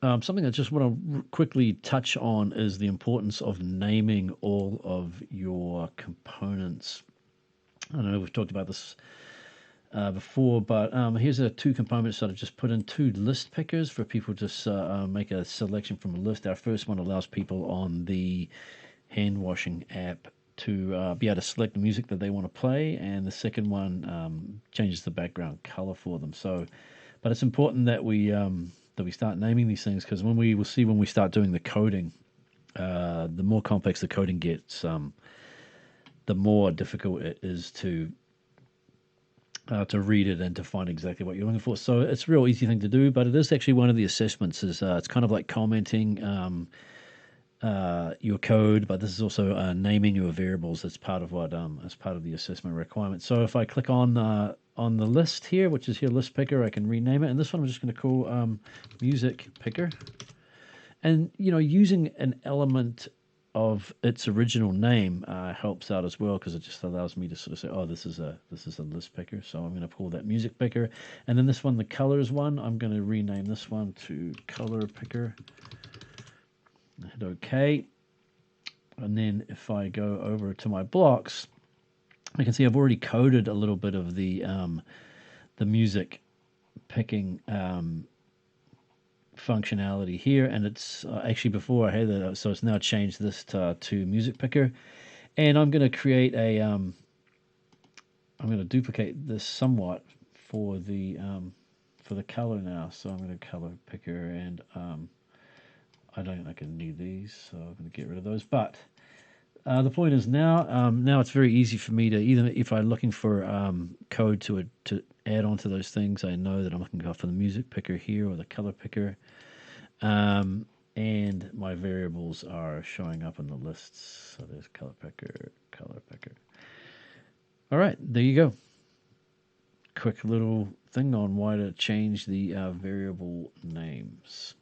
Something I just want to quickly touch on is the importance of naming all of your components. I know we've talked about this before, but here's two components that I've just put in, two list pickers for people to make a selection from a list. Our first one allows people on the hand washing app to be able to select the music that they want to play, and the second one changes the background color for them. So, but it's important that we start naming these things, because when we will see when we start doing the coding, the more complex the coding gets, the more difficult it is to read it and to find exactly what you're looking for. So it's a real easy thing to do, but it is actually one of the assessments. Is It's kind of like commenting your code, but this is also naming your variables. That's part of what as part of the assessment requirement. So if I click on the list here, which is here list picker, I can rename it, and this one I'm just going to call music picker. And using an element of its original name helps out as well, because it just allows me to sort of say, oh, this is a list picker, so I'm going to call that music picker. And then this one, the colors one, I'm going to rename this one to color picker. Hit OK. And then if I go over to my blocks, I can see I've already coded a little bit of the music picking functionality here, and it's actually before I had that, so it's now changed this to music picker. And I'm going to create I'm going to duplicate this somewhat for the color now. So I'm going to color picker, and I don't think I can need these, so I'm going to get rid of those. But the point is now it's very easy for me to, either if I'm looking for code to add on to those things, I know that I'm looking for the music picker here or the color picker. And my variables are showing up in the lists. So there's color picker, color picker. All right, there you go. Quick little thing on why to change the variable names.